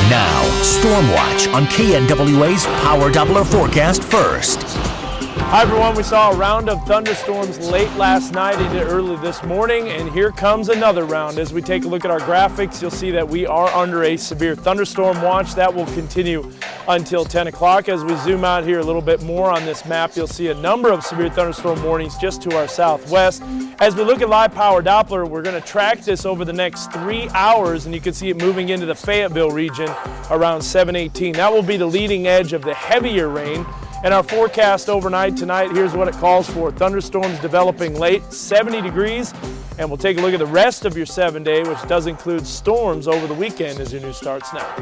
Now, Stormwatch on KNWA's Power Doppler forecast first. Hi everyone, we saw a round of thunderstorms late last night into early this morning, and here comes another round. As we take a look at our graphics, you'll see that we are under a severe thunderstorm watch. That will continue until 10 o'clock. As we zoom out here a little bit more on this map, you'll see a number of severe thunderstorm warnings just to our southwest. As we look at live Power Doppler, we're going to track this over the next 3 hours, and you can see it moving into the Fayetteville region around 7:18. That will be the leading edge of the heavier rain. And our forecast overnight tonight, here's what it calls for. Thunderstorms developing late, 70 degrees. And we'll take a look at the rest of your 7-day, which does include storms over the weekend as your news starts now.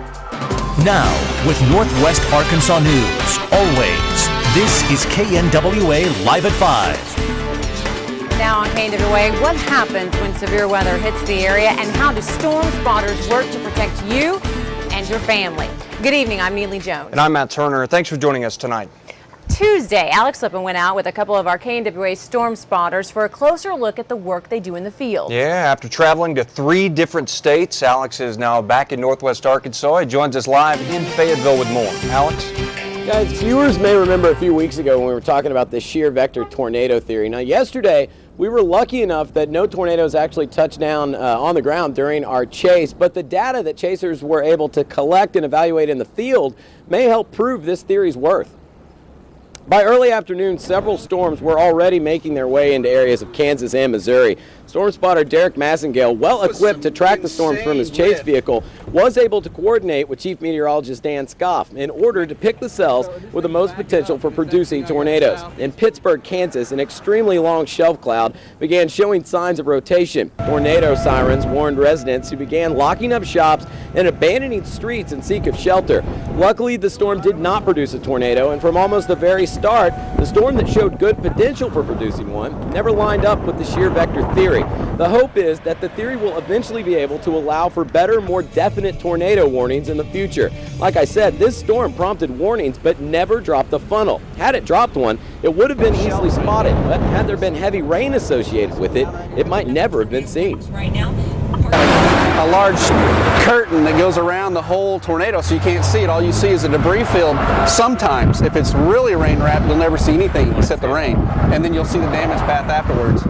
Now, with Northwest Arkansas News, always, this is KNWA Live at 5. Now on KNWA, what happens when severe weather hits the area and how do storm spotters work to protect you and your family? Good evening, I'm Neely Jones. And I'm Matt Turner. Thanks for joining us tonight. Tuesday, Alex Lippin went out with a couple of our KNWA storm spotters for a closer look at the work they do in the field. Yeah, after traveling to 3 different states, Alex is now back in Northwest Arkansas. He joins us live in Fayetteville with more. Alex? Guys, viewers may remember a few weeks ago when we were talking about the shear vector tornado theory. Now, yesterday, we were lucky enough that no tornadoes actually touched down on the ground during our chase, but the data that chasers were able to collect and evaluate in the field may help prove this theory's worth. By early afternoon, several storms were already making their way into areas of Kansas and Missouri. Storm spotter Derek Massengale, well equipped to track the storms from his chase vehicle, was able to coordinate with Chief Meteorologist Dan Scoff in order to pick the cells with the most potential for producing tornadoes. In Pittsburgh, Kansas, an extremely long shelf cloud began showing signs of rotation. Tornado sirens warned residents who began locking up shops and abandoning streets in seek of shelter. Luckily, the storm did not produce a tornado, and from almost the very start, the storm that showed good potential for producing one never lined up with the shear vector theory. The hope is that the theory will eventually be able to allow for better, more definite tornado warnings in the future. Like I said, this storm prompted warnings but never dropped the funnel. Had it dropped one, it would have been easily spotted, but had there been heavy rain associated with it, it might never have been seen. Right now, a large curtain that goes around the whole tornado so you can't see it. All you see is a debris field. Sometimes, if it's really rain wrapped, you'll never see anything except the rain, and then you'll see the damage path afterwards.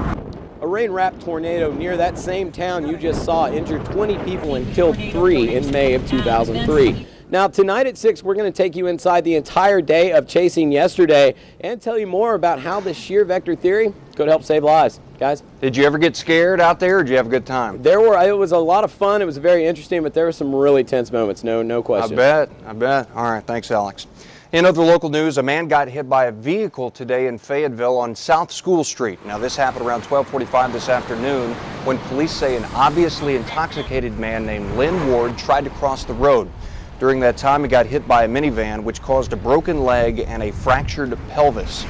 A rain-wrapped tornado near that same town you just saw injured 20 people and killed 3 in May of 2003. Now, tonight at 6, we're going to take you inside the entire day of chasing yesterday and tell you more about how the shear vector theory could help save lives. Guys? Did you ever get scared out there, or did you have a good time? It was a lot of fun. It was very interesting, but there were some really tense moments, no question. I bet. All right, thanks, Alex. In other local news, a man got hit by a vehicle today in Fayetteville on South School Street. Now, this happened around 12:45 this afternoon when police say an obviously intoxicated man named Lynn Ward tried to cross the road. During that time, he got hit by a minivan, which caused a broken leg and a fractured pelvis.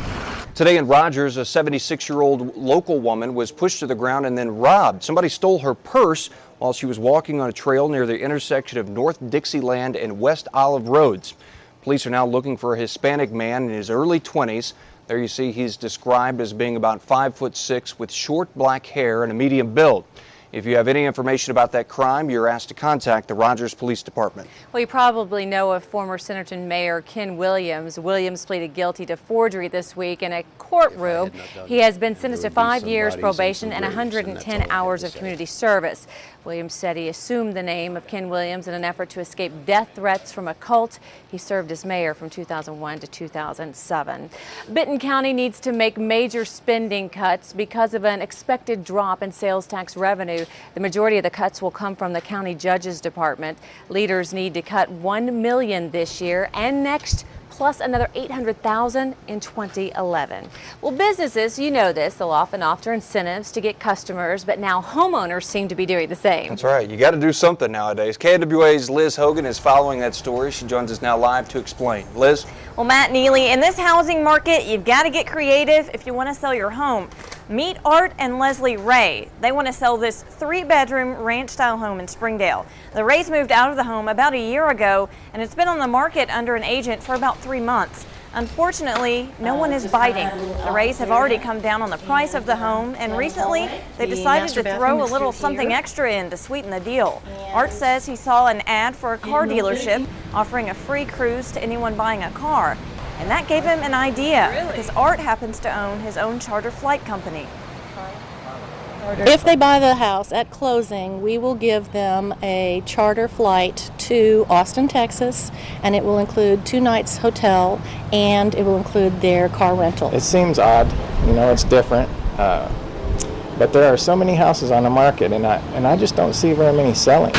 Today in Rogers, a 76-year-old local woman was pushed to the ground and then robbed. Somebody stole her purse while she was walking on a trail near the intersection of North Dixieland and West Olive Roads. Police are now looking for a Hispanic man in his early 20s. There you see he's described as being about 5'6" with short black hair and a medium build. If you have any information about that crime, you're asked to contact the Rogers Police Department. Well, you probably know of former Centerton Mayor Ken Williams. Williams pleaded guilty to forgery this week in a courtroom. He has been sentenced to 5 years probation and 110 hours of community service. Williams said he assumed the name of Ken Williams in an effort to escape death threats from a cult. He served as mayor from 2001 to 2007. Benton County needs to make major spending cuts because of an expected drop in sales tax revenue. The majority of the cuts will come from the county judge's department. Leaders need to cut $1 million this year and next, plus another $800,000 in 2011. Well, businesses, you know this, they'll often offer incentives to get customers, but now homeowners seem to be doing the same. That's right. You got to do something nowadays. KNWA's Liz Hogan is following that story. She joins us now live to explain. Liz? Well, Matt Neely, in this housing market, you've got to get creative if you want to sell your home. Meet Art and Leslie Ray. They want to sell this 3-bedroom ranch-style home in Springdale. The Rays moved out of the home about a year ago, and it's been on the market under an agent for about 3 months. Unfortunately, no one is biting. The Rays have already come down on the price of the home, and recently they decided to throw a little something extra in to sweeten the deal. Art says he saw an ad for a car dealership offering a free cruise to anyone buying a car, and that gave him an idea because Art happens to own his own charter flight company. If they buy the house at closing, we will give them a charter flight to Austin, Texas, and it will include 2 nights hotel, and it will include their car rental. It seems odd, it's different, but there are so many houses on the market, and I just don't see very many selling.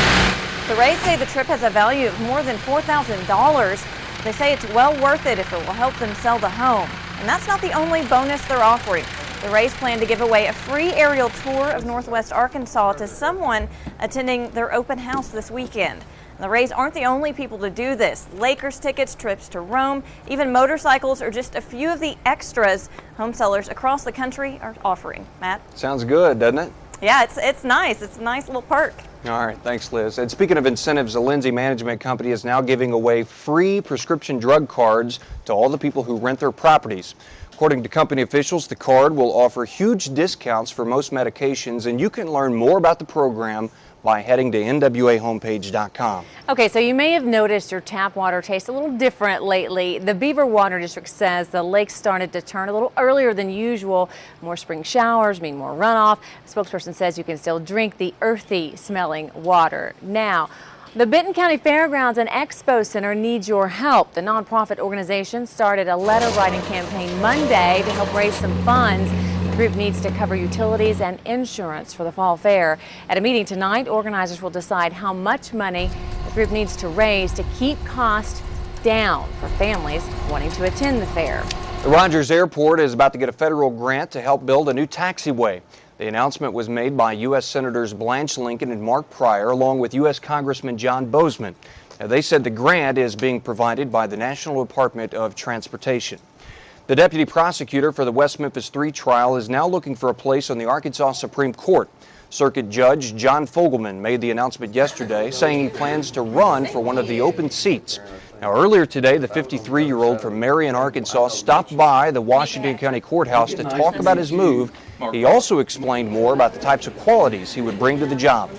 The Rays say the trip has a value of more than $4,000. They say it's well worth it if it will help them sell the home. And that's not the only bonus they're offering. The Rays plan to give away a free aerial tour of Northwest Arkansas to someone attending their open house this weekend. The Rays aren't the only people to do this. Lakers tickets, trips to Rome, even motorcycles are just a few of the extras home sellers across the country are offering. Matt? Sounds good, doesn't it? Yeah, it's nice. It's a nice little perk. All right, thanks, Liz. And speaking of incentives, the Lindsay Management Company is now giving away free prescription drug cards to all the people who rent their properties. According to company officials, the card will offer huge discounts for most medications, and you can learn more about the program by heading to nwahomepage.com. Okay, so you may have noticed your tap water tastes a little different lately. The Beaver Water District says the lake started to turn a little earlier than usual. More spring showers mean more runoff. The spokesperson says you can still drink the earthy smelling water. Now, the Benton County Fairgrounds and Expo Center needs your help. The nonprofit organization started a letter writing campaign Monday to help raise some funds. The group needs to cover utilities and insurance for the fall fair. At a meeting tonight, organizers will decide how much money the group needs to raise to keep costs down for families wanting to attend the fair. The Rogers Airport is about to get a federal grant to help build a new taxiway. The announcement was made by U.S. Senators Blanche Lincoln and Mark Pryor, along with U.S. Congressman John Bozeman. Now, they said the grant is being provided by the National Department of Transportation. The deputy prosecutor for the West Memphis 3 trial is now looking for a place on the Arkansas Supreme Court. Circuit Judge John Fogelman made the announcement yesterday, saying he plans to run for one of the open seats. Now, earlier today, the 53-year-old from Marion, Arkansas, stopped by the Washington County Courthouse to talk about his move. He also explained more about the types of qualities he would bring to the job.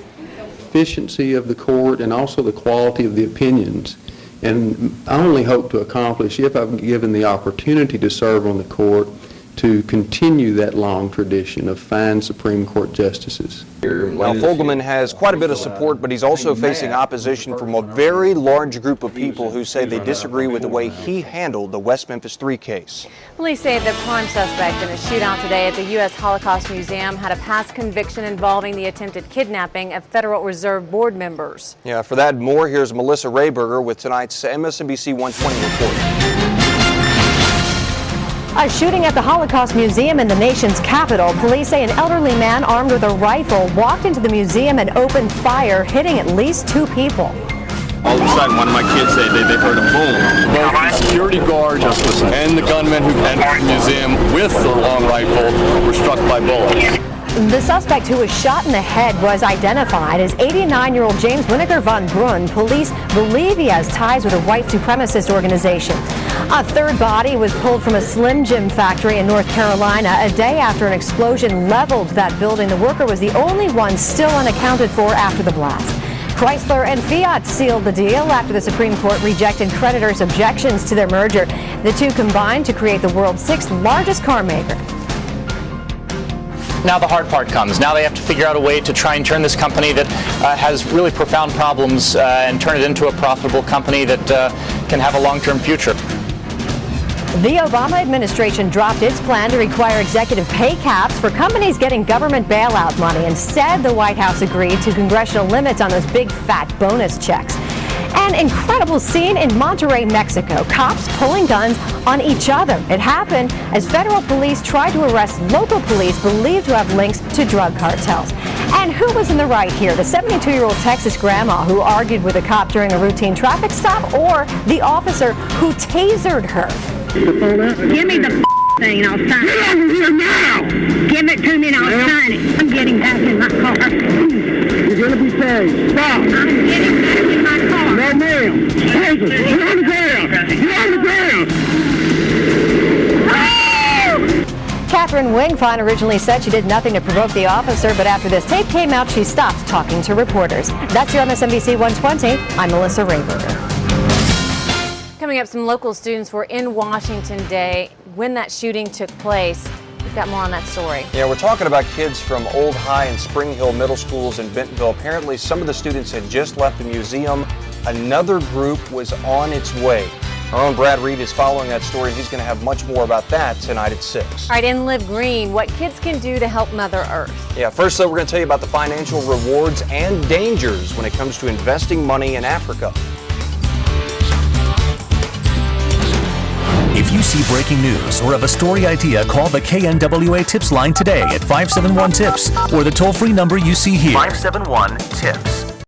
Efficiency of the court and also the quality of the opinions. And I only hope to accomplish, if I'm given the opportunity to serve on the court, to continue that long tradition of fine Supreme Court justices. Well, Fogelman has quite a bit of support, but he's also facing opposition from a very large group of people who say they disagree with the way he handled the West Memphis 3 case. Police say the prime suspect in a shootout today at the U.S. Holocaust Museum had a past conviction involving the attempted kidnapping of Federal Reserve Board members. Yeah, for that and more, here's Melissa Rayberger with tonight's MSNBC 120 report. A shooting at the Holocaust Museum in the nation's capital. Police say an elderly man armed with a rifle walked into the museum and opened fire, hitting at least 2 people. All of a sudden, one of my kids said they heard a boom. Both the security guards and the gunmen who entered the museum with the long rifle were struck by bullets. The suspect, who was shot in the head, was identified as 89-year-old James Winokur von Brunn. Police believe he has ties with a white supremacist organization. A third body was pulled from a Slim Jim factory in North Carolina a day after an explosion leveled that building. The worker was the only one still unaccounted for after the blast. Chrysler and Fiat sealed the deal after the Supreme Court rejected creditors' objections to their merger. The two combined to create the world's 6th largest car maker. Now the hard part comes. Now they have to figure out a way to try and turn this company that has really profound problems and turn it into a profitable company that can have a long-term future. The Obama administration dropped its plan to require executive pay caps for companies getting government bailout money. Instead, the White House agreed to congressional limits on those big fat bonus checks. An incredible scene in Monterrey, Mexico. Cops pulling guns on each other. It happened as federal police tried to arrest local police believed to have links to drug cartels. And who was in the right here? The 72-year-old Texas grandma who argued with a cop during a routine traffic stop, or the officer who tasered her? Give me the thing and I'll sign it. Get over here now! Give it to me and I'll sign it. I'm getting back in my car. You're going to be saved. Stop! I'm getting back in my car. No, ma'am. Get on the ground! Get on the ground! Catherine Wingfine originally said she did nothing to provoke the officer, but after this tape came out, she stopped talking to reporters. That's your MSNBC 120. I'm Melissa Rayberger. Coming up, some local students were in Washington Day when that shooting took place. We've got more on that story. Yeah, we're talking about kids from Old High and Spring Hill middle schools in Bentonville. Apparently, some of the students had just left the museum. Another group was on its way. Our own Brad Reed is following that story. He's going to have much more about that tonight at 6. All right, in Live Green, what kids can do to help Mother Earth. Yeah, first though, we're going to tell you about the financial rewards and dangers when it comes to investing money in Africa. If you see breaking news or have a story idea, call the KNWA Tips line today at 571-TIPS or the toll-free number you see here. 571-TIPS.